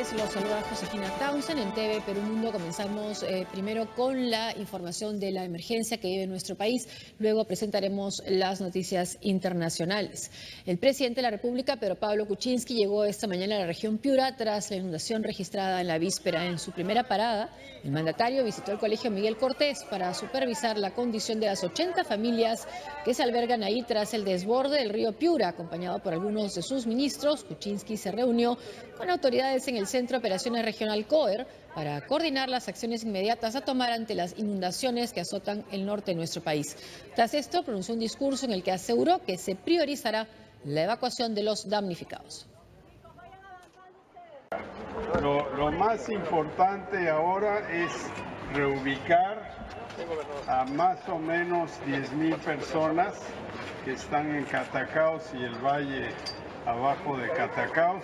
tardes, los saluda Josefina Townsend en TV Perú Mundo. Comenzamos primero con la información de la emergencia que vive nuestro país, luego presentaremos las noticias internacionales. El presidente de la República, Pedro Pablo Kuczynski, llegó esta mañana a la región Piura tras la inundación registrada en la víspera. En su primera parada, el mandatario visitó el Colegio Miguel Cortés para supervisar la condición de las 80 familias que se albergan ahí tras el desborde del río Piura. Acompañado por algunos de sus ministros, Kuczynski se reunió con autoridades en el Centro de Operaciones Regional COER para coordinar las acciones inmediatas a tomar ante las inundaciones que azotan el norte de nuestro país. Tras esto, pronunció un discurso en el que aseguró que se priorizará la evacuación de los damnificados. Lo más importante ahora es reubicar a más o menos 10.000 personas que están en Catacaos y el valle abajo de Catacaos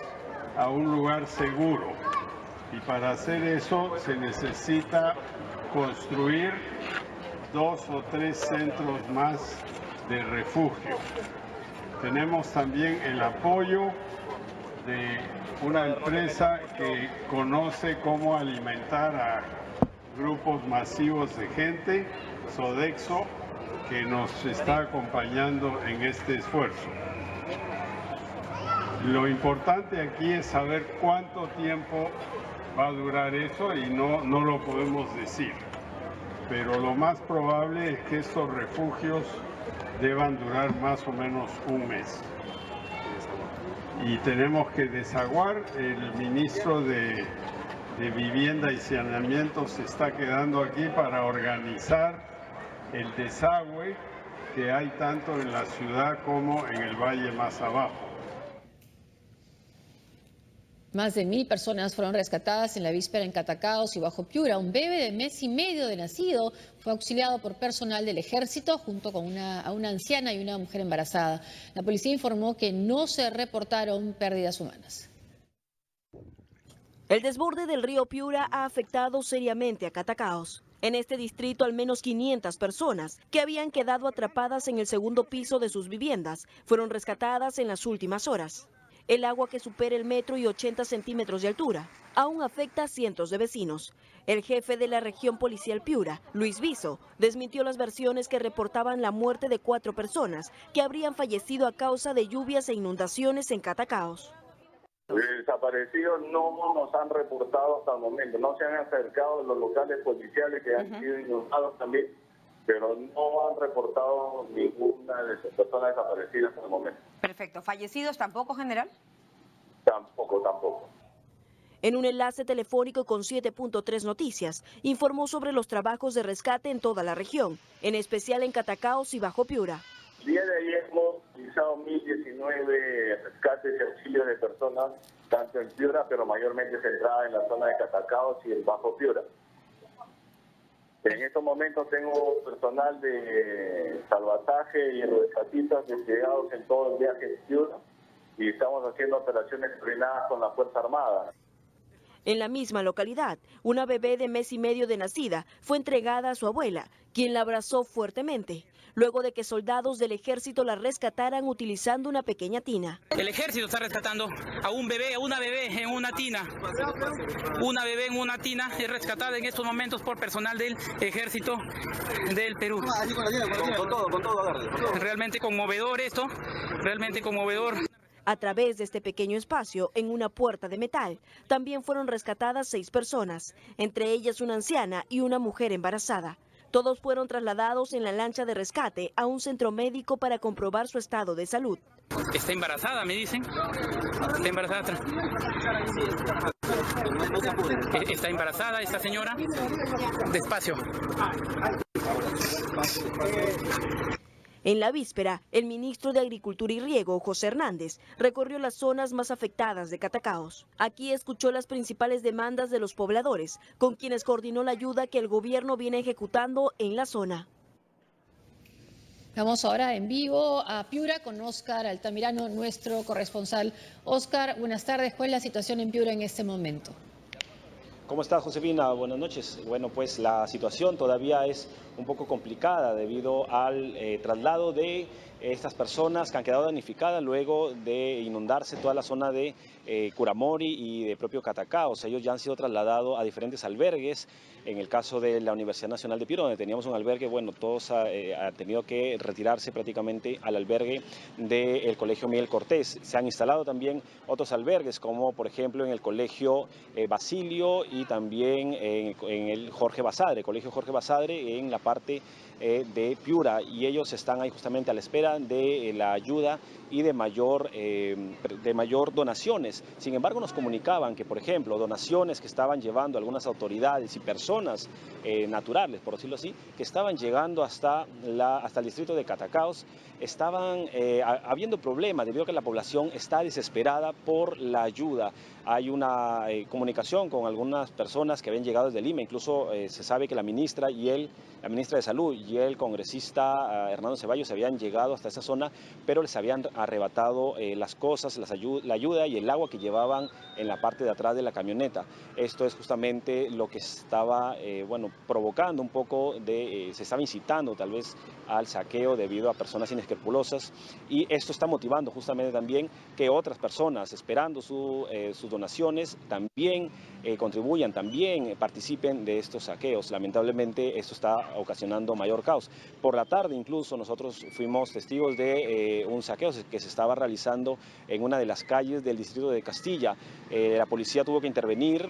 a un lugar seguro. Y para hacer eso se necesita construir 2 o 3 centros más de refugio. Tenemos también el apoyo de una empresa que conoce cómo alimentar a grupos masivos de gente, Sodexo, que nos está acompañando en este esfuerzo. Lo importante aquí es saber cuánto tiempo va a durar eso y no lo podemos decir. Pero lo más probable es que estos refugios deban durar más o menos un mes. Y tenemos que desaguar. El ministro de Vivienda y Saneamiento se está quedando aquí para organizar el desagüe que hay tanto en la ciudad como en el valle más abajo. Más de 1.000 personas fueron rescatadas en la víspera en Catacaos y Bajo Piura. Un bebé de mes y medio de nacido fue auxiliado por personal del ejército junto con una anciana y una mujer embarazada. La policía informó que no se reportaron pérdidas humanas. El desborde del río Piura ha afectado seriamente a Catacaos. En este distrito, al menos 500 personas que habían quedado atrapadas en el segundo piso de sus viviendas fueron rescatadas en las últimas horas. El agua, que supera el 1,80 m de altura, aún afecta a cientos de vecinos. El jefe de la región policial Piura, Luis Viso, desmintió las versiones que reportaban la muerte de 4 personas que habrían fallecido a causa de lluvias e inundaciones en Catacaos. Desaparecidos no nos han reportado hasta el momento, no se han acercado los locales policiales que han sido inundados también, pero no han reportado ninguna de esas personas desaparecidas hasta el momento. Perfecto. ¿Fallecidos tampoco, general? Tampoco. En un enlace telefónico con 7.3 Noticias, informó sobre los trabajos de rescate en toda la región, en especial en Catacaos y Bajo Piura. El día de ayer hemos realizado 1.019 rescates y auxilios de personas, tanto en Piura, pero mayormente centrada en la zona de Catacaos y el Bajo Piura. En estos momentos tengo personal de salvataje y rescatistas desplegados en todo el viaje de Piura y estamos haciendo operaciones coordinadas con la Fuerza Armada. En la misma localidad, una bebé de mes y medio de nacida fue entregada a su abuela, quien la abrazó fuertemente, luego de que soldados del ejército la rescataran utilizando una pequeña tina. El ejército está rescatando a una bebé en una tina. Una bebé en una tina es rescatada en estos momentos por personal del ejército del Perú. Con todo. Realmente conmovedor esto, realmente conmovedor. A través de este pequeño espacio, en una puerta de metal, también fueron rescatadas 6 personas, entre ellas una anciana y una mujer embarazada. Todos fueron trasladados en la lancha de rescate a un centro médico para comprobar su estado de salud. Está embarazada, me dicen. Está embarazada. Está embarazada esta señora. Despacio. En la víspera, el ministro de Agricultura y Riego, José Hernández, recorrió las zonas más afectadas de Catacaos. Aquí escuchó las principales demandas de los pobladores, con quienes coordinó la ayuda que el gobierno viene ejecutando en la zona. Vamos ahora en vivo a Piura con Óscar Altamirano, nuestro corresponsal. Óscar, buenas tardes. ¿Cuál es la situación en Piura en este momento? ¿Cómo está, Josefina? Buenas noches. Bueno, pues la situación todavía es un poco complicada debido al traslado de estas personas que han quedado damnificadas luego de inundarse toda la zona de Curamori y de propio Catacaos. Ellos ya han sido trasladados a diferentes albergues. En el caso de la Universidad Nacional de Piura, donde teníamos un albergue, bueno, todos han tenido que retirarse prácticamente al albergue del Colegio Miguel Cortés. Se han instalado también otros albergues, como por ejemplo en el Colegio Basilio y también en el Jorge Basadre, Colegio Jorge Basadre, en la parte de Piura, y ellos están ahí justamente a la espera de la ayuda y de mayor donaciones. Sin embargo, nos comunicaban que, por ejemplo, donaciones que estaban llevando algunas autoridades y personas naturales, por decirlo así, que estaban llegando hasta el distrito de Catacaos, estaban habiendo problemas debido a que la población está desesperada por la ayuda. Hay una comunicación con algunas personas que habían llegado desde Lima, incluso se sabe que la ministra de Salud y el congresista Hernando Ceballos habían llegado hasta esa zona, pero les habían arrebatado las cosas, la ayuda y el agua que llevaban en la parte de atrás de la camioneta. Esto es justamente lo que estaba provocando un poco se estaba incitando tal vez al saqueo debido a personas inescrupulosas, y esto está motivando justamente también que otras personas, esperando sus donaciones, también contribuyan, también participen de estos saqueos. Lamentablemente esto está ocasionando mayor caos. Por la tarde incluso nosotros fuimos testigos de un saqueo que se estaba realizando en una de las calles del distrito de Castilla. La policía tuvo que intervenir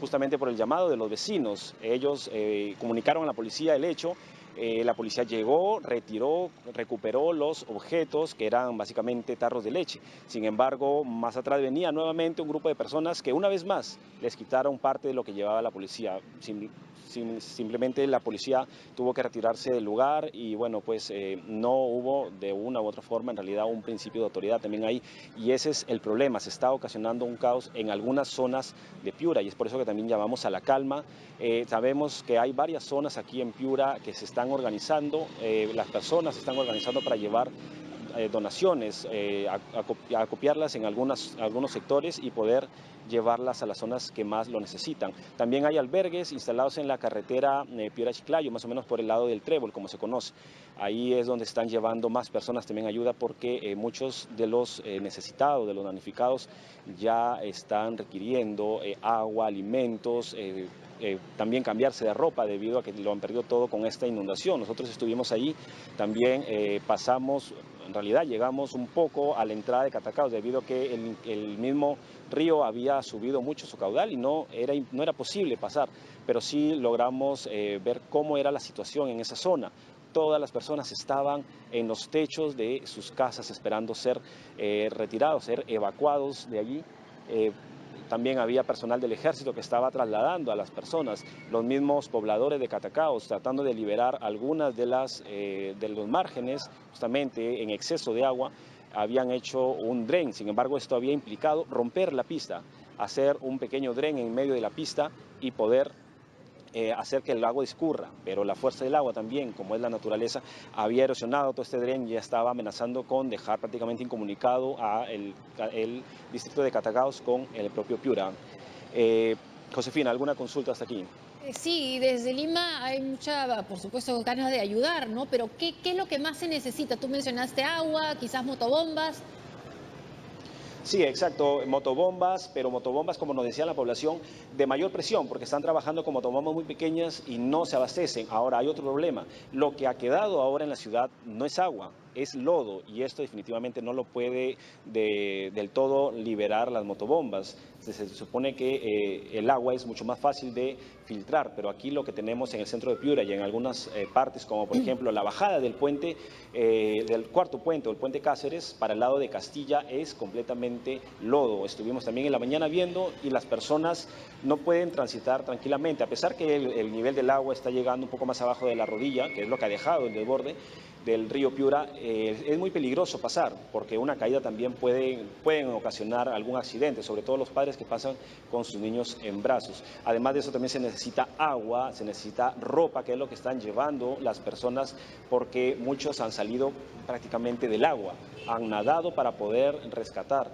justamente por el llamado de los vecinos. Ellos comunicaron a la policía el hecho. La policía llegó, recuperó los objetos que eran básicamente tarros de leche. Sin embargo, más atrás venía nuevamente un grupo de personas que una vez más les quitaron parte de lo que llevaba la policía. Simplemente la policía tuvo que retirarse del lugar y bueno, pues no hubo de una u otra forma en realidad un principio de autoridad también ahí, y ese es el problema. Se está ocasionando un caos en algunas zonas de Piura y es por eso que también llamamos a la calma. Sabemos que hay varias zonas aquí en Piura que se están organizando, las personas se están organizando para llevar donaciones, acopiarlas en algunos sectores y poder llevarlas a las zonas que más lo necesitan. También hay albergues instalados en la carretera Piura-Chiclayo, más o menos por el lado del Trébol, como se conoce. Ahí es donde están llevando más personas también ayuda, porque muchos de los necesitados, de los damnificados, ya están requiriendo agua, alimentos, también cambiarse de ropa debido a que lo han perdido todo con esta inundación. Nosotros estuvimos ahí, también pasamos, en realidad llegamos un poco a la entrada de Catacaos debido a que el mismo río había subido mucho su caudal y no era posible pasar, pero sí logramos ver cómo era la situación en esa zona. Todas las personas estaban en los techos de sus casas esperando ser retirados, ser evacuados de allí. También había personal del ejército que estaba trasladando a las personas, los mismos pobladores de Catacaos tratando de liberar algunas de los márgenes, justamente en exceso de agua, habían hecho un dren. Sin embargo, esto había implicado romper la pista, hacer un pequeño dren en medio de la pista y poder hacer que el agua discurra, pero la fuerza del agua también, como es la naturaleza, había erosionado todo este dren y ya estaba amenazando con dejar prácticamente incomunicado el distrito de Catacaos con el propio Piura. Josefina, ¿alguna consulta hasta aquí? Sí, desde Lima hay mucha, por supuesto, ganas de ayudar, ¿no? Pero ¿qué es lo que más se necesita? Tú mencionaste agua, quizás motobombas. Sí, exacto, motobombas, pero motobombas, como nos decía la población, de mayor presión, porque están trabajando con motobombas muy pequeñas y no se abastecen. Ahora hay otro problema, lo que ha quedado ahora en la ciudad no es agua, es lodo, y esto definitivamente no lo puede del todo liberar las motobombas. Se supone que el agua es mucho más fácil de filtrar, pero aquí lo que tenemos en el centro de Piura y en algunas partes, como por ejemplo la bajada del puente, del cuarto puente o el puente Cáceres, para el lado de Castilla es completamente lodo. Estuvimos también en la mañana viendo y las personas no pueden transitar tranquilamente, a pesar que el nivel del agua está llegando un poco más abajo de la rodilla, que es lo que ha dejado el desborde del río Piura. Es muy peligroso pasar, porque una caída también pueden ocasionar algún accidente, sobre todo los padres que pasan con sus niños en brazos. Además de eso también se necesita agua, se necesita ropa, que es lo que están llevando las personas, porque muchos han salido prácticamente del agua, han nadado para poder rescatar,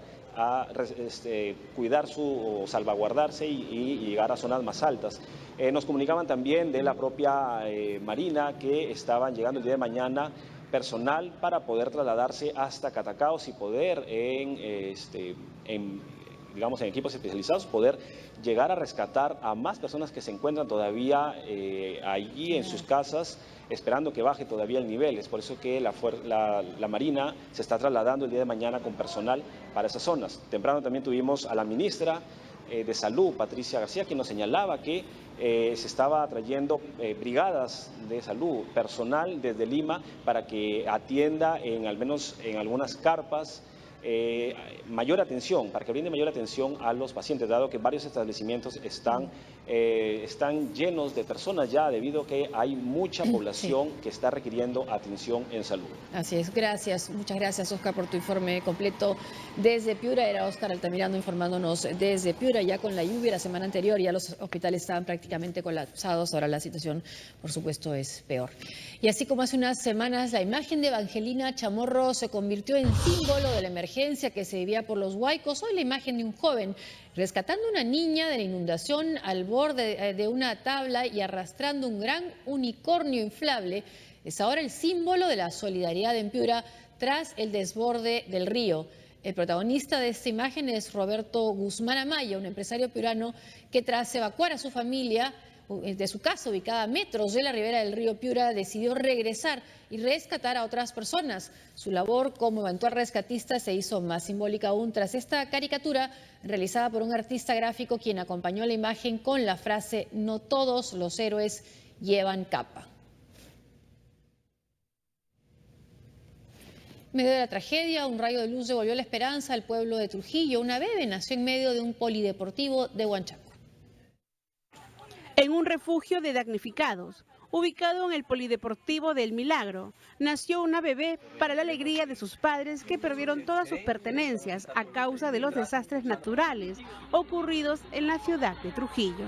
cuidar o salvaguardarse y llegar a zonas más altas. Nos comunicaban también de la propia Marina que estaban llegando el día de mañana personal para poder trasladarse hasta Catacaos y poder digamos, en equipos especializados, poder llegar a rescatar a más personas que se encuentran todavía allí en sus casas, esperando que baje todavía el nivel. Es por eso que la Marina se está trasladando el día de mañana con personal para esas zonas. Temprano también tuvimos a la ministra de Salud, Patricia García, quien nos señalaba que se estaba trayendo brigadas de salud, personal desde Lima, para que atienda al menos en algunas carpas, mayor atención, para que brinde mayor atención a los pacientes, dado que varios establecimientos están llenos de personas ya, debido a que hay mucha población que está requiriendo atención en salud. Así es, gracias, muchas gracias, Oscar, por tu informe completo desde Piura. Era Oscar Altamirano informándonos desde Piura. Ya con la lluvia la semana anterior ya los hospitales estaban prácticamente colapsados, ahora la situación por supuesto es peor. Y así como hace unas semanas la imagen de Evangelina Chamorro se convirtió en símbolo de la emergencia que se vivía por los Huaicos, hoy la imagen de un joven rescatando a una niña de la inundación al borde de una tabla y arrastrando un gran unicornio inflable es ahora el símbolo de la solidaridad en Piura tras el desborde del río. El protagonista de esta imagen es Roberto Guzmán Amaya, un empresario piurano que tras evacuar a su familia de su casa ubicada a metros de la ribera del río Piura decidió regresar y rescatar a otras personas. Su labor como eventual rescatista se hizo más simbólica aún tras esta caricatura realizada por un artista gráfico quien acompañó la imagen con la frase "No todos los héroes llevan capa". En medio de la tragedia, un rayo de luz devolvió la esperanza al pueblo de Trujillo. Una bebé nació en medio de un polideportivo de Huanchaco. En un refugio de damnificados, ubicado en el Polideportivo del Milagro, nació una bebé para la alegría de sus padres que perdieron todas sus pertenencias a causa de los desastres naturales ocurridos en la ciudad de Trujillo.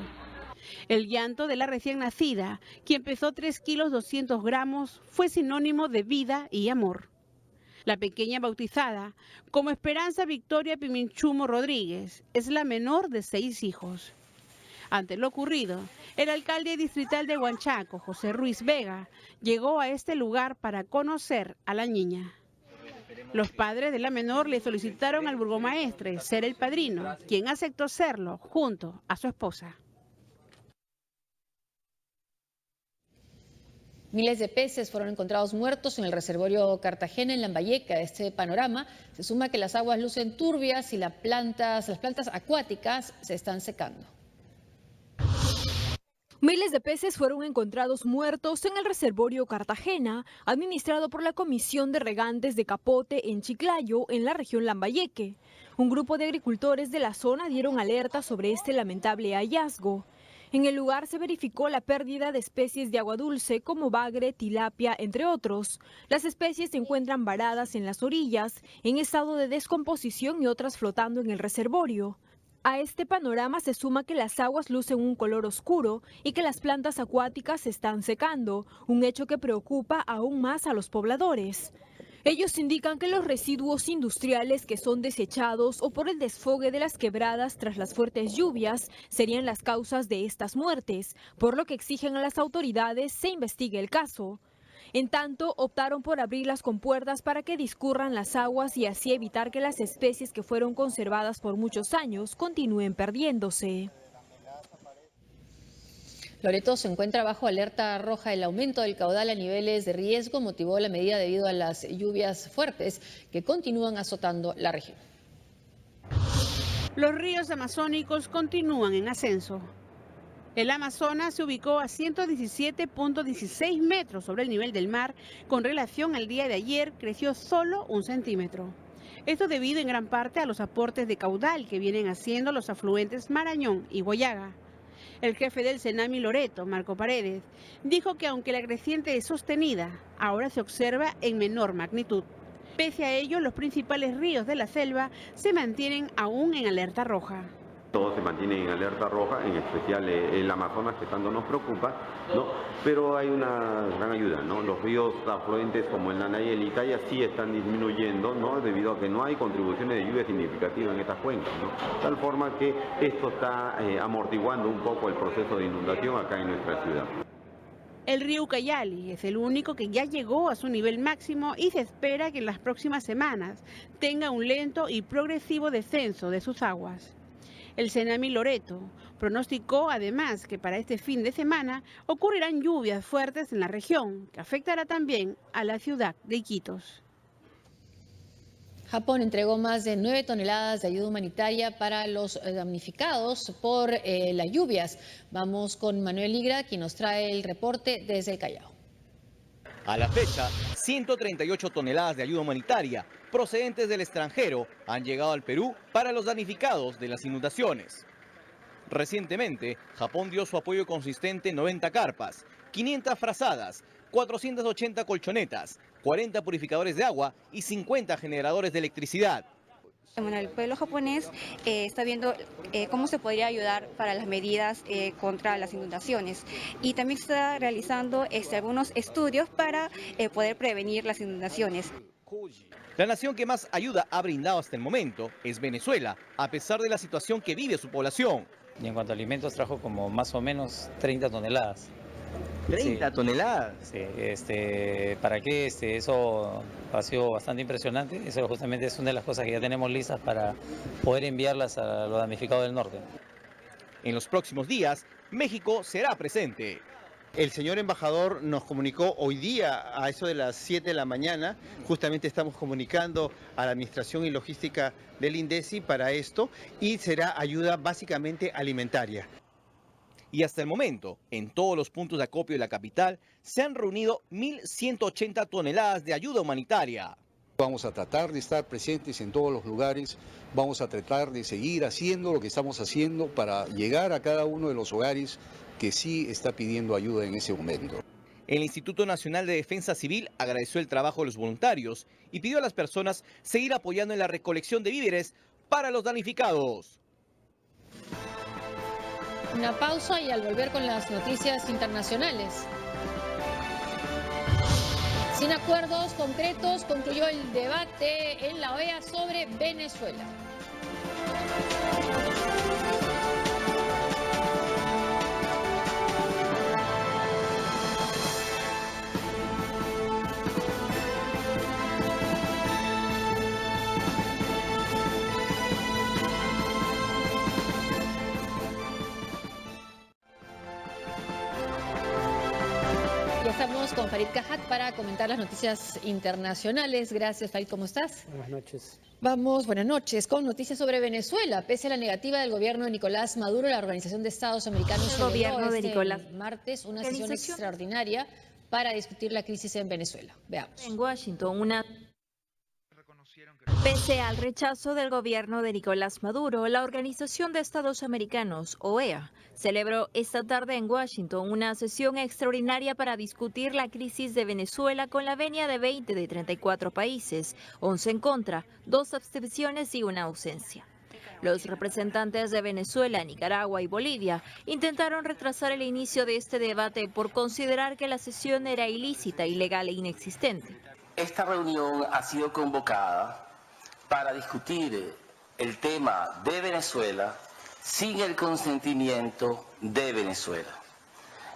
El llanto de la recién nacida, quien pesó 3 kilos 200 gramos, fue sinónimo de vida y amor. La pequeña bautizada como Esperanza Victoria Piminchumo Rodríguez es la menor de 6 hijos. Ante lo ocurrido, el alcalde distrital de Huanchaco, José Ruiz Vega, llegó a este lugar para conocer a la niña. Los padres de la menor le solicitaron al burgomaestre ser el padrino, quien aceptó serlo junto a su esposa. Miles de peces fueron encontrados muertos en el reservorio Cartagena, en Lambayeque. A este panorama se suma que las aguas lucen turbias y las plantas acuáticas se están secando. Miles de peces fueron encontrados muertos en el reservorio Cartagena, administrado por la Comisión de Regantes de Capote en Chiclayo, en la región Lambayeque. Un grupo de agricultores de la zona dieron alerta sobre este lamentable hallazgo. En el lugar se verificó la pérdida de especies de agua dulce como bagre, tilapia, entre otros. Las especies se encuentran varadas en las orillas, en estado de descomposición y otras flotando en el reservorio. A este panorama se suma que las aguas lucen un color oscuro y que las plantas acuáticas se están secando, un hecho que preocupa aún más a los pobladores. Ellos indican que los residuos industriales que son desechados o por el desfogue de las quebradas tras las fuertes lluvias serían las causas de estas muertes, por lo que exigen a las autoridades se investigue el caso. En tanto, optaron por abrir las compuertas para que discurran las aguas y así evitar que las especies que fueron conservadas por muchos años continúen perdiéndose. Loreto se encuentra bajo alerta roja. El aumento del caudal a niveles de riesgo motivó la medida debido a las lluvias fuertes que continúan azotando la región. Los ríos amazónicos continúan en ascenso. El Amazonas se ubicó a 117.16 metros sobre el nivel del mar. Con relación al día de ayer, creció solo 1 centímetro. Esto debido en gran parte a los aportes de caudal que vienen haciendo los afluentes Marañón y Boyaga. El jefe del Senami Loreto, Marco Paredes, dijo que aunque la creciente es sostenida, ahora se observa en menor magnitud. Pese a ello, los principales ríos de la selva se mantienen aún en alerta roja. Todos se mantienen en alerta roja, en especial el Amazonas, que tanto nos preocupa, ¿no? Pero hay una gran ayuda, ¿no? Los ríos afluentes como el Nanay y el Icaya sí están disminuyendo, ¿no? Debido a que no hay contribuciones de lluvia significativa en estas cuencas, ¿no? De tal forma que esto está amortiguando un poco el proceso de inundación acá en nuestra ciudad. El río Ucayali es el único que ya llegó a su nivel máximo y se espera que en las próximas semanas tenga un lento y progresivo descenso de sus aguas. El Senami Loreto pronosticó además que para este fin de semana ocurrirán lluvias fuertes en la región, que afectará también a la ciudad de Iquitos. Japón entregó más de 9 toneladas de ayuda humanitaria para los damnificados por las lluvias. Vamos con Manuel Igra, quien nos trae el reporte desde el Callao. A la fecha, 138 toneladas de ayuda humanitaria procedentes del extranjero han llegado al Perú para los damnificados de las inundaciones. Recientemente, Japón dio su apoyo consistente en 90 carpas, 500 frazadas, 480 colchonetas, 40 purificadores de agua y 50 generadores de electricidad. Bueno, el pueblo japonés está viendo cómo se podría ayudar para las medidas contra las inundaciones, y también se está realizando algunos estudios para poder prevenir las inundaciones. La nación que más ayuda ha brindado hasta el momento es Venezuela, a pesar de la situación que vive su población. Y en cuanto a alimentos trajo como más o menos 30 toneladas. ¿30 toneladas? Sí, ¿para qué? Eso ha sido bastante impresionante. Eso justamente es una de las cosas que ya tenemos listas para poder enviarlas a los damnificados del norte. En los próximos días, México será presente. El señor embajador nos comunicó hoy día a eso de las 7 de la mañana. Justamente estamos comunicando a la Administración y Logística del INDECI para esto, y será ayuda básicamente alimentaria. Y hasta el momento, en todos los puntos de acopio de la capital, se han reunido 1.180 toneladas de ayuda humanitaria. Vamos a tratar de estar presentes en todos los lugares, vamos a tratar de seguir haciendo lo que estamos haciendo para llegar a cada uno de los hogares que sí está pidiendo ayuda en ese momento. El Instituto Nacional de Defensa Civil agradeció el trabajo de los voluntarios y pidió a las personas seguir apoyando en la recolección de víveres para los damnificados. Una pausa y al volver con las noticias internacionales. Sin acuerdos concretos, concluyó el debate en la OEA sobre Venezuela. Ya estamos con Farid Cajat para comentar las noticias internacionales. Gracias, Farid, ¿cómo estás? Buenas noches. Buenas noches, con noticias sobre Venezuela. Pese a la negativa del gobierno de Nicolás Maduro, la Organización de Estados Americanos celebró este martes una sesión extraordinaria para discutir la crisis en Venezuela. Veamos. En Washington, Pese al rechazo del gobierno de Nicolás Maduro, la Organización de Estados Americanos, OEA, celebró esta tarde en Washington una sesión extraordinaria para discutir la crisis de Venezuela con la venia de 20 de 34 países, 11 en contra, 2 abstenciones y una ausencia. Los representantes de Venezuela, Nicaragua y Bolivia intentaron retrasar el inicio de este debate por considerar que la sesión era ilícita, ilegal e inexistente. Esta reunión ha sido convocada para discutir el tema de Venezuela sin el consentimiento de Venezuela.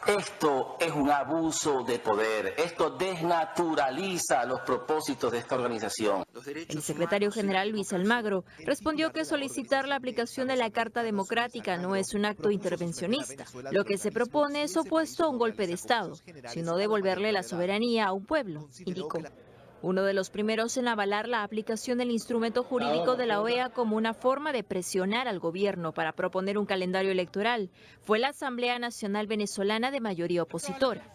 Esto es un abuso de poder, esto desnaturaliza los propósitos de esta organización. El secretario general Luis Almagro respondió que solicitar la aplicación de la Carta Democrática no es un acto intervencionista. Lo que se propone es opuesto a un golpe de Estado, sino devolverle la soberanía a un pueblo, indicó. Uno de los primeros en avalar la aplicación del instrumento jurídico de la OEA como una forma de presionar al gobierno para proponer un calendario electoral fue la Asamblea Nacional Venezolana de mayoría opositora.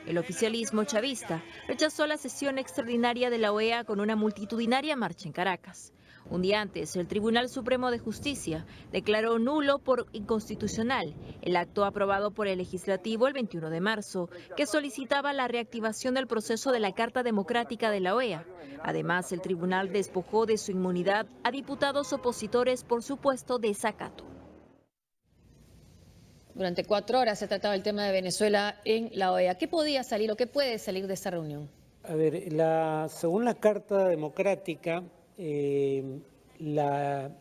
El oficialismo chavista rechazó la sesión extraordinaria de la OEA con una multitudinaria marcha en Caracas. Un día antes, el Tribunal Supremo de Justicia declaró nulo por inconstitucional el acto aprobado por el Legislativo el 21 de marzo, que solicitaba la reactivación del proceso de la Carta Democrática de la OEA. Además, el tribunal despojó de su inmunidad a diputados opositores por supuesto desacato. Durante 4 horas se ha tratado el tema de Venezuela en la OEA. ¿Qué podía salir o qué puede salir de esta reunión? A ver, según la Carta Democrática,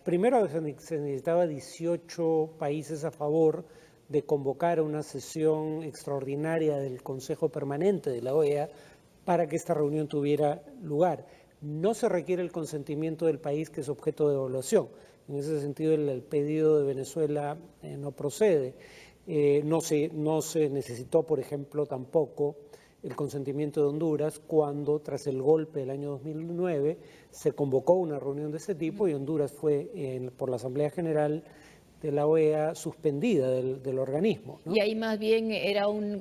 primero se necesitaba 18 países a favor de convocar una sesión extraordinaria del Consejo Permanente de la OEA para que esta reunión tuviera lugar. No se requiere el consentimiento del país que es objeto de evaluación. En ese sentido, el pedido de Venezuela no procede. No se necesitó, por ejemplo, tampoco el consentimiento de Honduras cuando, tras el golpe del año 2009, se convocó una reunión de este tipo y Honduras fue, por la Asamblea General de la OEA, suspendida del organismo, ¿no? Y ahí más bien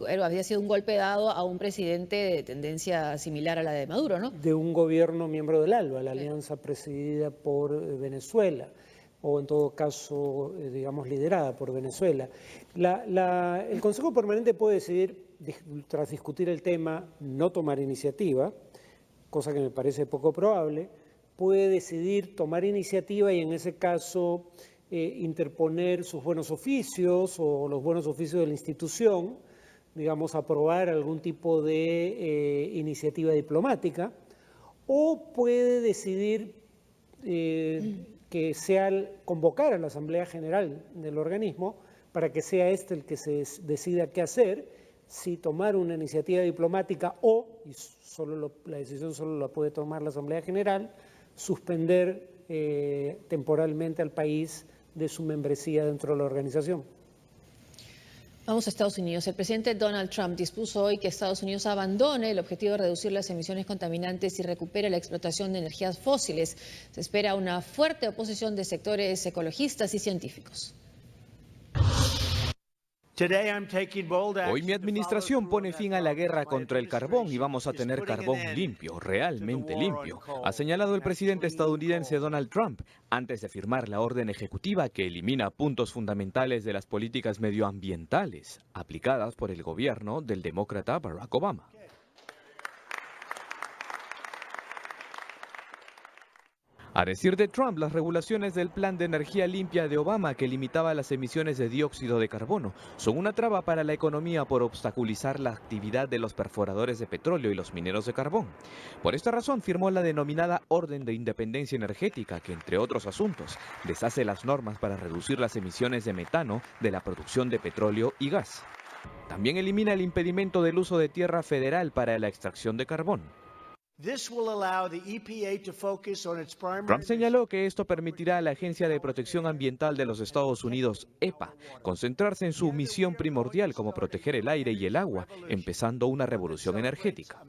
había sido un golpe dado a un presidente de tendencia similar a la de Maduro, ¿no? De un gobierno miembro del ALBA, la alianza presidida por Venezuela, o en todo caso, digamos, liderada por Venezuela. El Consejo Permanente puede decidir, tras discutir el tema, no tomar iniciativa, cosa que me parece poco probable. Puede decidir tomar iniciativa y en ese caso interponer sus buenos oficios o los buenos oficios de la institución, digamos, aprobar algún tipo de iniciativa diplomática, o puede decidir que sea convocar a la Asamblea General del organismo para que sea este el que se decida qué hacer, si tomar una iniciativa diplomática o, y la decisión solo la puede tomar la Asamblea General, suspender temporalmente al país de su membresía dentro de la organización. Vamos a Estados Unidos. El presidente Donald Trump dispuso hoy que Estados Unidos abandone el objetivo de reducir las emisiones contaminantes y recupere la explotación de energías fósiles. Se espera una fuerte oposición de sectores ecologistas y científicos. Hoy mi administración pone fin a la guerra contra el carbón y vamos a tener carbón limpio, realmente limpio, ha señalado el presidente estadounidense Donald Trump antes de firmar la orden ejecutiva que elimina puntos fundamentales de las políticas medioambientales aplicadas por el gobierno del demócrata Barack Obama. A decir de Trump, las regulaciones del Plan de Energía Limpia de Obama, que limitaba las emisiones de dióxido de carbono, son una traba para la economía por obstaculizar la actividad de los perforadores de petróleo y los mineros de carbón. Por esta razón, firmó la denominada Orden de Independencia Energética, que, entre otros asuntos, deshace las normas para reducir las emisiones de metano de la producción de petróleo y gas. También elimina el impedimento del uso de tierra federal para la extracción de carbón. Trump señaló que esto permitirá a la Agencia de Protección Ambiental de los Estados Unidos, EPA, concentrarse en su misión primordial como proteger el aire y el agua, empezando una revolución energética.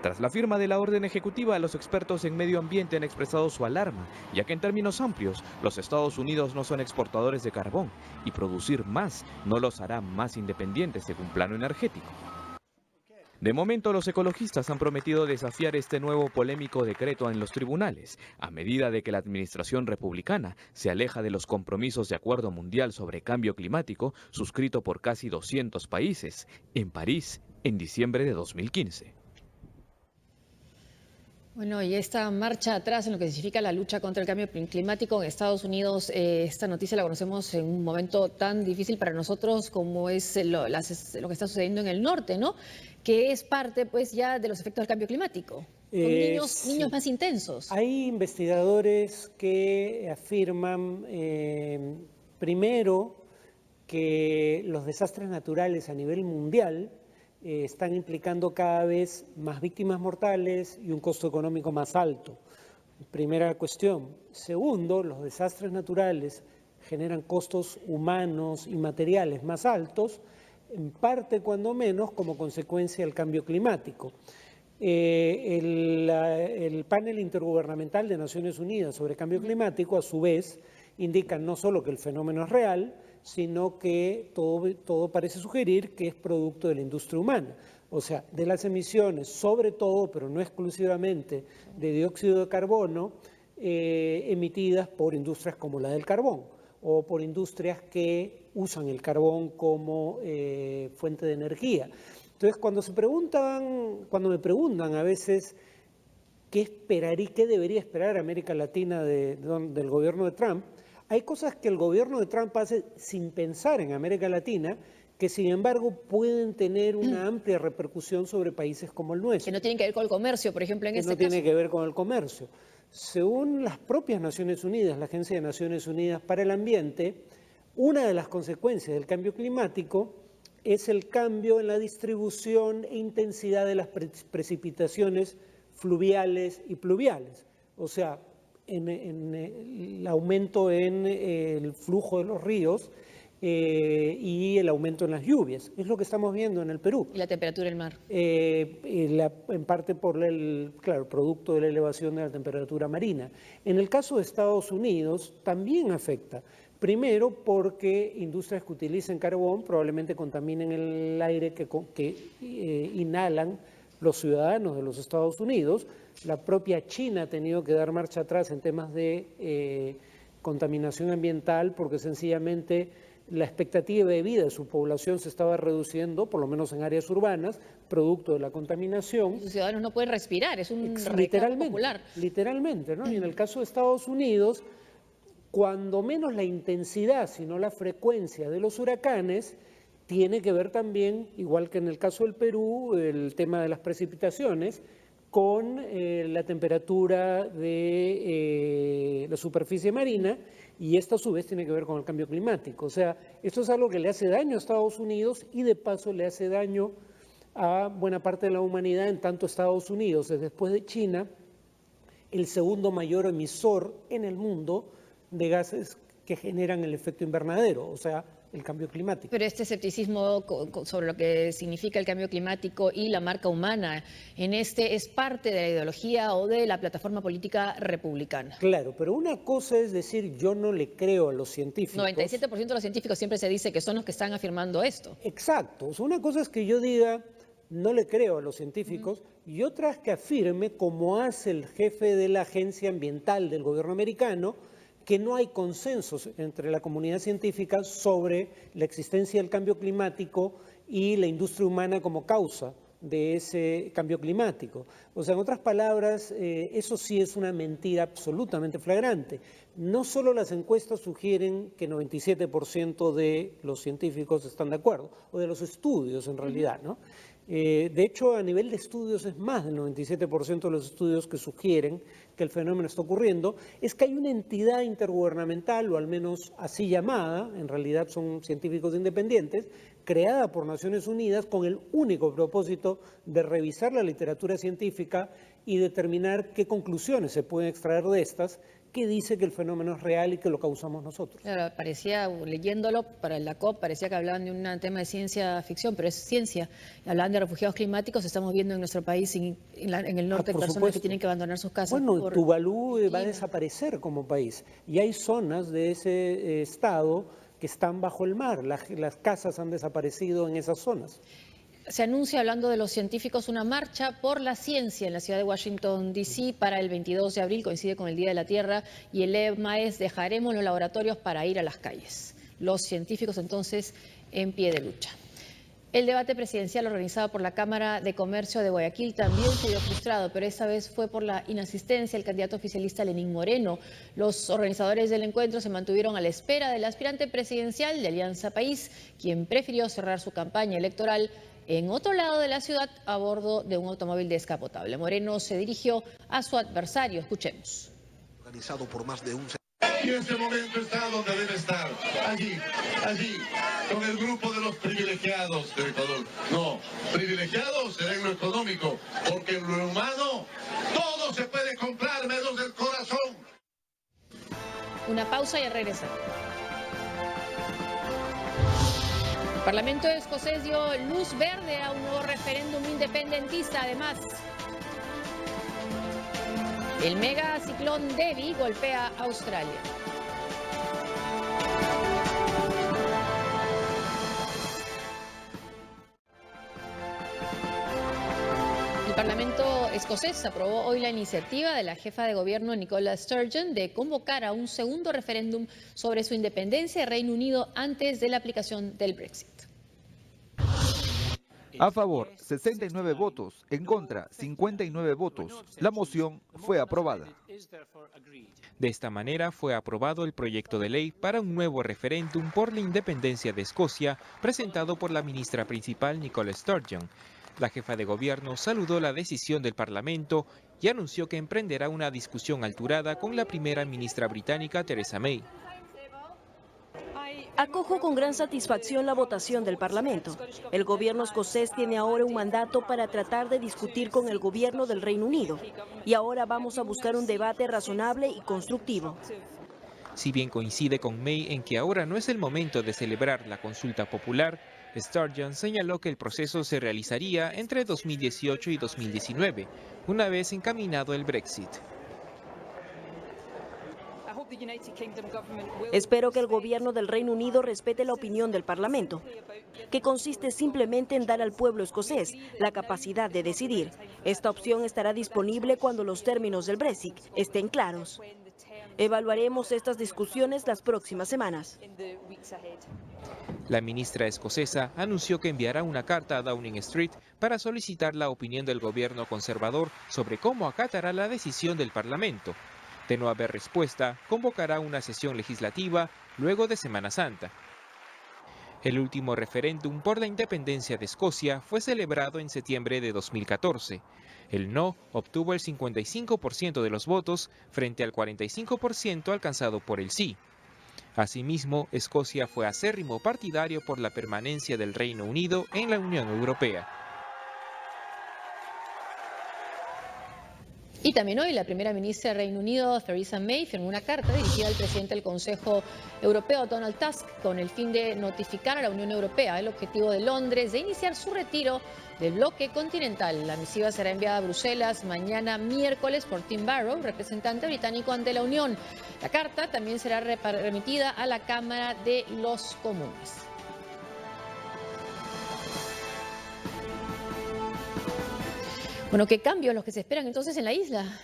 Tras la firma de la orden ejecutiva, los expertos en medio ambiente han expresado su alarma, ya que en términos amplios, los Estados Unidos no son exportadores de carbón y producir más no los hará más independientes según plano energético. De momento, los ecologistas han prometido desafiar este nuevo polémico decreto en los tribunales, a medida de que la administración republicana se aleja de los compromisos de acuerdo mundial sobre cambio climático suscrito por casi 200 países en París en diciembre de 2015. Bueno, y esta marcha atrás en lo que significa la lucha contra el cambio climático en Estados Unidos, esta noticia la conocemos en un momento tan difícil para nosotros como es lo que está sucediendo en el norte, ¿no? Que es parte, pues, ya de los efectos del cambio climático, con niños más intensos. Hay investigadores que afirman, primero, que los desastres naturales a nivel mundial están implicando cada vez más víctimas mortales y un costo económico más alto. Primera cuestión. Segundo, los desastres naturales generan costos humanos y materiales más altos, en parte, cuando menos, como consecuencia del cambio climático. El panel intergubernamental de Naciones Unidas sobre cambio climático, a su vez, indica no solo que el fenómeno es real, sino que todo parece sugerir que es producto de la industria humana. O sea, de las emisiones, sobre todo, pero no exclusivamente, de dióxido de carbono emitidas por industrias como la del carbón o por industrias que usan el carbón como fuente de energía. Entonces, cuando me preguntan a veces qué debería esperar América Latina del gobierno de Trump, hay cosas que el gobierno de Trump hace sin pensar en América Latina, que sin embargo pueden tener una amplia repercusión sobre países como el nuestro. Que no tienen que ver con el comercio, por ejemplo, en este caso. No tiene que ver con el comercio. Según las propias Naciones Unidas, la Agencia de Naciones Unidas para el Ambiente, Una de las consecuencias del cambio climático es el cambio en la distribución e intensidad de las precipitaciones fluviales y pluviales, o sea, en el aumento en el flujo de los ríos y el aumento en las lluvias. Es lo que estamos viendo en el Perú. ¿Y la temperatura del mar? En parte por claro, producto de la elevación de la temperatura marina. En el caso de Estados Unidos también afecta. Primero porque industrias que utilicen carbón probablemente contaminen el aire que inhalan los ciudadanos de los Estados Unidos. La propia China ha tenido que dar marcha atrás en temas de contaminación ambiental porque sencillamente la expectativa de vida de su población se estaba reduciendo, por lo menos en áreas urbanas, producto de la contaminación. Los ciudadanos no pueden respirar, es un reclamo popular. Literalmente, ¿no? Y en el caso de Estados Unidos, cuando menos la intensidad, sino la frecuencia de los huracanes, tiene que ver también, igual que en el caso del Perú, el tema de las precipitaciones, con la temperatura de la superficie marina, y esto a su vez tiene que ver con el cambio climático. O sea, esto es algo que le hace daño a Estados Unidos y de paso le hace daño a buena parte de la humanidad, en tanto Estados Unidos es, después de China, el segundo mayor emisor en el mundo de gases que generan el efecto invernadero, o sea, el cambio climático. Pero este escepticismo sobre lo que significa el cambio climático y la marca humana es parte de la ideología o de la plataforma política republicana. Claro, pero una cosa es decir, yo no le creo a los científicos. 97% de los científicos siempre se dice que son los que están afirmando esto. Exacto. O sea, una cosa es que yo diga, no le creo a los científicos, y otra es que afirme, como hace el jefe de la agencia ambiental del gobierno americano, que no hay consensos entre la comunidad científica sobre la existencia del cambio climático y la industria humana como causa de ese cambio climático. O sea, en otras palabras, eso sí es una mentira absolutamente flagrante. No solo las encuestas sugieren que 97% de los científicos están de acuerdo, o de los estudios en realidad, ¿no? De hecho, a nivel de estudios es más del 97% de los estudios que sugieren que el fenómeno está ocurriendo, es que hay una entidad intergubernamental, o al menos así llamada, en realidad son científicos independientes, creada por Naciones Unidas con el único propósito de revisar la literatura científica y determinar qué conclusiones se pueden extraer de estas, que dice que el fenómeno es real y que lo causamos nosotros. Claro, parecía, leyéndolo para la COP, parecía que hablaban de un tema de ciencia ficción, pero es ciencia. Hablaban de refugiados climáticos, estamos viendo en nuestro país, en el norte, personas que tienen que abandonar sus casas. Bueno, Tuvalu va a desaparecer como país, y hay zonas de ese estado que están bajo el mar, las casas han desaparecido en esas zonas. Se anuncia, hablando de los científicos, una marcha por la ciencia en la ciudad de Washington, D.C. para el 22 de abril, coincide con el Día de la Tierra, y el lema es: dejaremos los laboratorios para ir a las calles. Los científicos entonces en pie de lucha. El debate presidencial organizado por la Cámara de Comercio de Guayaquil también se vio frustrado, pero esta vez fue por la inasistencia del candidato oficialista Lenín Moreno. Los organizadores del encuentro se mantuvieron a la espera del aspirante presidencial de Alianza País, quien prefirió cerrar su campaña electoral en otro lado de la ciudad a bordo de un automóvil descapotable. Moreno se dirigió a su adversario. Escuchemos. Organizado por más de un... Y en este momento está donde debe estar, allí, con el grupo de los privilegiados de Ecuador. No, privilegiados será en lo económico, porque en lo humano todo se puede comprar menos del corazón. Una pausa y a regresar. El Parlamento escocés dio luz verde a un nuevo referéndum independentista. Además, el mega ciclón Debbie golpea a Australia. El Parlamento escocés aprobó hoy la iniciativa de la jefa de gobierno Nicola Sturgeon de convocar a un segundo referéndum sobre su independencia de Reino Unido antes de la aplicación del Brexit. A favor, 69 votos. En contra, 59 votos. La moción fue aprobada. De esta manera fue aprobado el proyecto de ley para un nuevo referéndum por la independencia de Escocia, presentado por la ministra principal Nicola Sturgeon. La jefa de gobierno saludó la decisión del Parlamento y anunció que emprenderá una discusión alturada con la primera ministra británica Theresa May. Acojo con gran satisfacción la votación del Parlamento. El gobierno escocés tiene ahora un mandato para tratar de discutir con el gobierno del Reino Unido. Y ahora vamos a buscar un debate razonable y constructivo. Si bien coincide con May en que ahora no es el momento de celebrar la consulta popular, Sturgeon señaló que el proceso se realizaría entre 2018 y 2019, una vez encaminado el Brexit. Espero que el gobierno del Reino Unido respete la opinión del Parlamento, que consiste simplemente en dar al pueblo escocés la capacidad de decidir. Esta opción estará disponible cuando los términos del Brexit estén claros. Evaluaremos estas discusiones las próximas semanas. La ministra escocesa anunció que enviará una carta a Downing Street para solicitar la opinión del gobierno conservador sobre cómo acatará la decisión del Parlamento. De no haber respuesta, convocará una sesión legislativa luego de Semana Santa. El último referéndum por la independencia de Escocia fue celebrado en septiembre de 2014. El no obtuvo el 55% de los votos frente al 45% alcanzado por el sí. Asimismo, Escocia fue acérrimo partidario por la permanencia del Reino Unido en la Unión Europea. Y también hoy la primera ministra del Reino Unido, Theresa May, firmó una carta dirigida al presidente del Consejo Europeo, Donald Tusk, con el fin de notificar a la Unión Europea el objetivo de Londres de iniciar su retiro del bloque continental. La misiva será enviada a Bruselas mañana miércoles por Tim Barrow, representante británico ante la Unión. La carta también será remitida a la Cámara de los Comunes. Bueno, ¿qué cambios los que se esperan entonces en la isla?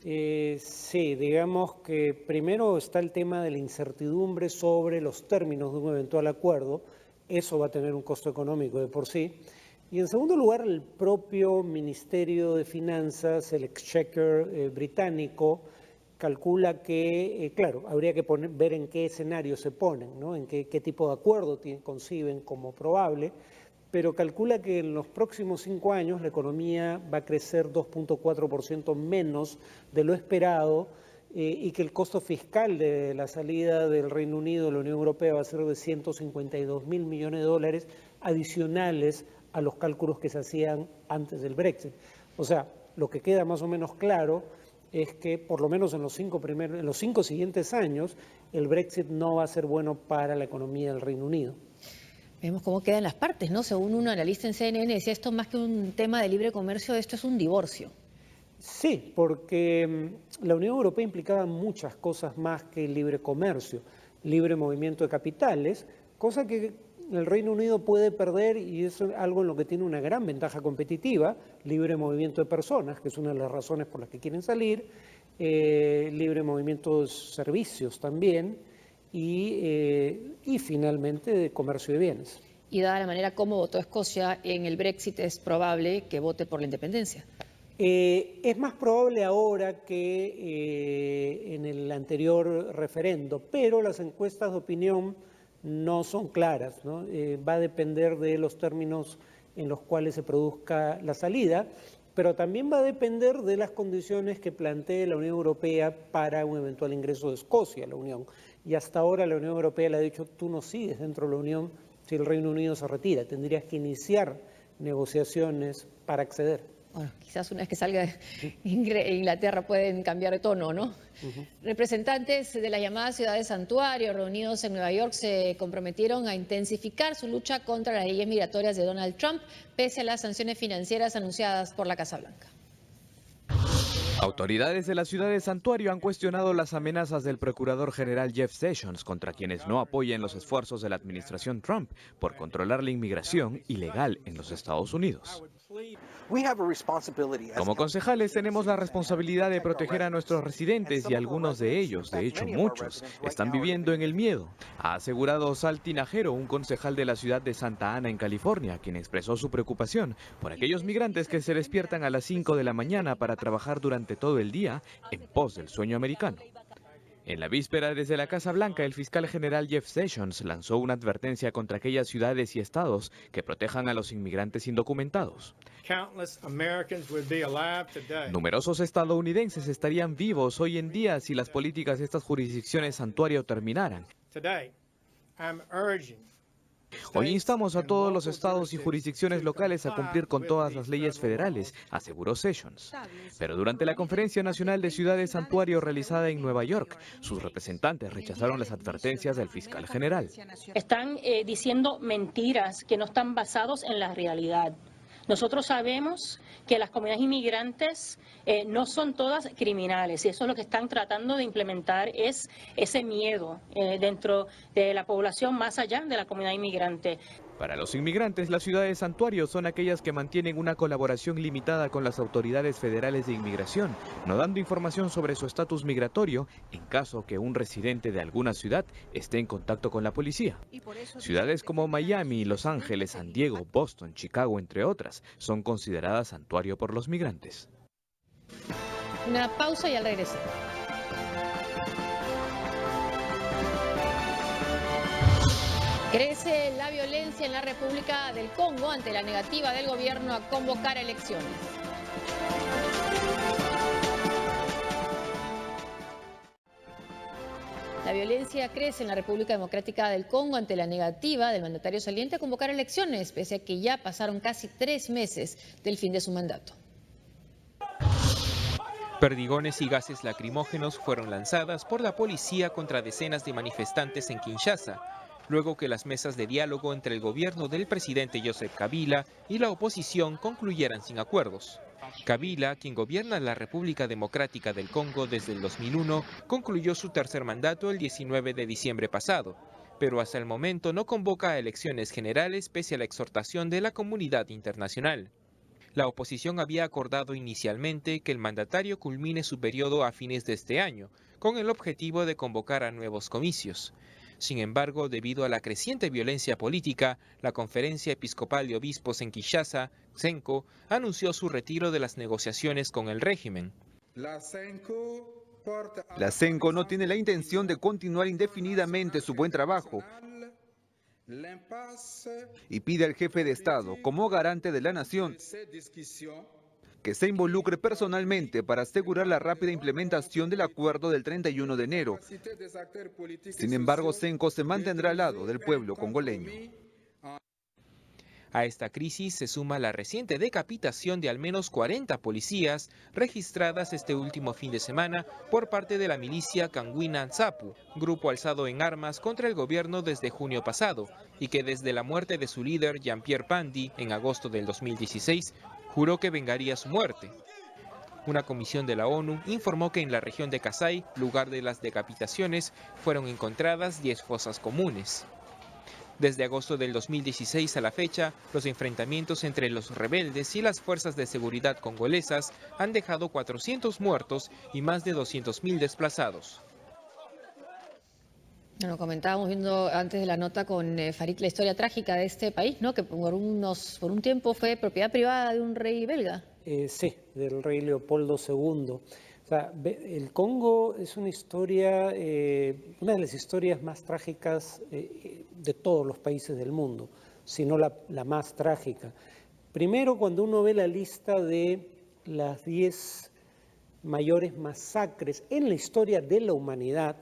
Sí, digamos que primero está el tema de la incertidumbre sobre los términos de un eventual acuerdo. Eso va a tener un costo económico de por sí. Y en segundo lugar, el propio Ministerio de Finanzas, el Exchequer británico, calcula que, claro, habría que ver en qué escenario se ponen, ¿no? En qué tipo de acuerdo conciben como probable, pero calcula que en los próximos 5 años la economía va a crecer 2.4% menos de lo esperado y que el costo fiscal de la salida del Reino Unido de la Unión Europea va a ser de 152.000 millones de dólares adicionales a los cálculos que se hacían antes del Brexit. O sea, lo que queda más o menos claro es que por lo menos en los 5 siguientes años el Brexit no va a ser bueno para la economía del Reino Unido. Vemos cómo quedan las partes, ¿no? Según un analista en CNN, decía esto más que un tema de libre comercio, esto es un divorcio. Sí, porque la Unión Europea implicaba muchas cosas más que el libre comercio, libre movimiento de capitales, cosa que el Reino Unido puede perder y es algo en lo que tiene una gran ventaja competitiva, libre movimiento de personas, que es una de las razones por las que quieren salir, libre movimiento de servicios también, y finalmente de comercio de bienes. Y dada la manera como votó Escocia en el Brexit, es probable que vote por la independencia. Es más probable ahora que en el anterior referendo, pero las encuestas de opinión no son claras, ¿no? Va a depender de los términos en los cuales se produzca la salida, pero también va a depender de las condiciones que plantee la Unión Europea para un eventual ingreso de Escocia a la Unión. Y hasta ahora la Unión Europea le ha dicho, tú no sigues dentro de la Unión si el Reino Unido se retira, tendrías que iniciar negociaciones para acceder. Bueno, quizás una vez que salga Inglaterra pueden cambiar de tono, ¿no? Representantes de la llamada Ciudad de Santuario reunidos en Nueva York se comprometieron a intensificar su lucha contra las leyes migratorias de Donald Trump, pese a las sanciones financieras anunciadas por la Casa Blanca. Autoridades de la ciudad de Santuario han cuestionado las amenazas del procurador general Jeff Sessions contra quienes no apoyen los esfuerzos de la administración Trump por controlar la inmigración ilegal en los Estados Unidos. Como concejales tenemos la responsabilidad de proteger a nuestros residentes y algunos de ellos, de hecho muchos, están viviendo en el miedo, ha asegurado Sal Tinajero, un concejal de la ciudad de Santa Ana en California, quien expresó su preocupación por aquellos migrantes que se despiertan a las 5 de la mañana para trabajar durante todo el día en pos del sueño americano. En la víspera, desde la Casa Blanca, el fiscal general Jeff Sessions lanzó una advertencia contra aquellas ciudades y estados que protejan a los inmigrantes indocumentados. Numerosos estadounidenses estarían vivos hoy en día si las políticas de estas jurisdicciones santuario terminaran. Hoy instamos a todos los estados y jurisdicciones locales a cumplir con todas las leyes federales, aseguró Sessions. Pero durante la Conferencia Nacional de Ciudades Santuario realizada en Nueva York, sus representantes rechazaron las advertencias del fiscal general. Están diciendo mentiras que no están basados en la realidad. Nosotros sabemos que las comunidades inmigrantes no son todas criminales y eso es lo que están tratando de implementar, es ese miedo dentro de la población más allá de la comunidad inmigrante. Para los inmigrantes, las ciudades santuario son aquellas que mantienen una colaboración limitada con las autoridades federales de inmigración, no dando información sobre su estatus migratorio en caso que un residente de alguna ciudad esté en contacto con la policía. Ciudades como Miami, Los Ángeles, San Diego, Boston, Chicago, entre otras, son consideradas santuario por los migrantes. Una pausa y al regresar. Crece la violencia en la República del Congo ante la negativa del gobierno a convocar elecciones. La violencia crece en la República Democrática del Congo ante la negativa del mandatario saliente a convocar elecciones, pese a que ya pasaron casi 3 meses del fin de su mandato. Perdigones y gases lacrimógenos fueron lanzadas por la policía contra decenas de manifestantes en Kinshasa, luego que las mesas de diálogo entre el gobierno del presidente Joseph Kabila y la oposición concluyeran sin acuerdos. Kabila, quien gobierna la República Democrática del Congo desde el 2001, concluyó su tercer mandato el 19 de diciembre pasado, pero hasta el momento no convoca a elecciones generales pese a la exhortación de la comunidad internacional. La oposición había acordado inicialmente que el mandatario culmine su periodo a fines de este año, con el objetivo de convocar a nuevos comicios. Sin embargo, debido a la creciente violencia política, la Conferencia Episcopal de Obispos en Kinshasa, CENCO, anunció su retiro de las negociaciones con el régimen. La CENCO no tiene la intención de continuar indefinidamente su buen trabajo y pide al jefe de Estado, como garante de la nación, que se involucre personalmente para asegurar la rápida implementación del acuerdo del 31 de enero. Sin embargo, CENCO se mantendrá al lado del pueblo congoleño. A esta crisis se suma la reciente decapitación de al menos 40 policías registradas este último fin de semana por parte de la milicia Kangwina Nsapu, grupo alzado en armas contra el gobierno desde junio pasado y que desde la muerte de su líder Jean-Pierre Pandi en agosto del 2016 juró que vengaría su muerte. Una comisión de la ONU informó que en la región de Kasai, lugar de las decapitaciones, fueron encontradas 10 fosas comunes. Desde agosto del 2016 a la fecha, los enfrentamientos entre los rebeldes y las fuerzas de seguridad congolesas han dejado 400 muertos y más de 200.000 desplazados. Bueno, comentábamos viendo antes de la nota con Farid la historia trágica de este país, ¿no? Que por un tiempo fue propiedad privada de un rey belga. Sí, del rey Leopoldo II. O sea, el Congo es una historia, una de las historias más trágicas de todos los países del mundo, si no la más trágica. Primero, cuando uno ve la lista de las 10 mayores masacres en la historia de la humanidad,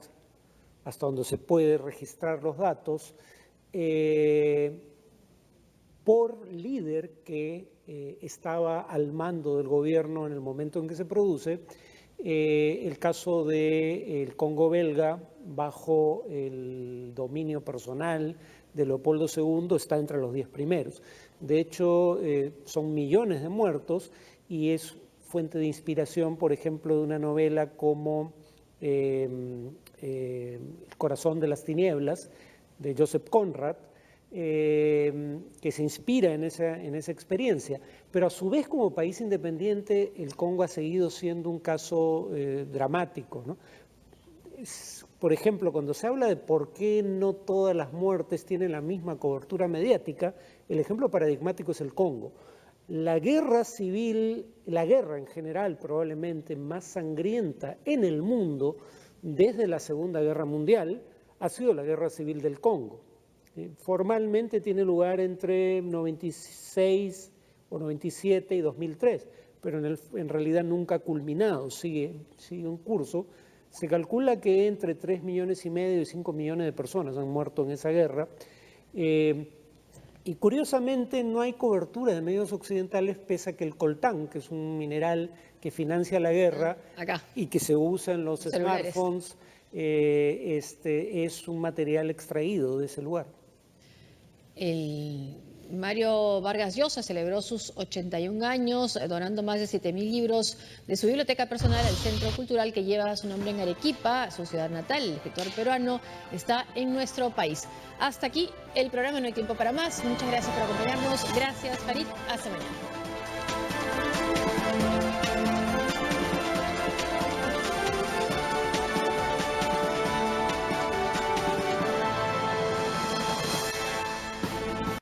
hasta donde se puede registrar los datos, por líder que estaba al mando del gobierno en el momento en que se produce. El caso del Congo belga, bajo el dominio personal de Leopoldo II, está entre los 10 primeros. De hecho, son millones de muertos y es fuente de inspiración, por ejemplo, de una novela como El corazón de las tinieblas, de Joseph Conrad, que se inspira en esa experiencia. Pero a su vez, como país independiente, el Congo ha seguido siendo un caso dramático, ¿no? Por ejemplo, cuando se habla de por qué no todas las muertes tienen la misma cobertura mediática, el ejemplo paradigmático es el Congo. La guerra civil, la guerra en general probablemente más sangrienta en el mundo desde la Segunda Guerra Mundial ha sido la Guerra Civil del Congo. Formalmente tiene lugar entre 96 o 97 y 2003, pero en realidad nunca ha culminado, sigue un curso. Se calcula que entre 3,5 millones y 5 millones de personas han muerto en esa guerra. Y curiosamente no hay cobertura de medios occidentales, pese a que el coltán, que es un mineral que financia la guerra y que se usa en los smartphones, es un material extraído de ese lugar. Mario Vargas Llosa celebró sus 81 años, donando más de 7.000 libros de su biblioteca personal al Centro Cultural que lleva su nombre en Arequipa, su ciudad natal. El escritor peruano está en nuestro país. Hasta aquí el programa, no hay tiempo para más. Muchas gracias por acompañarnos. Gracias, Farid. Hasta mañana.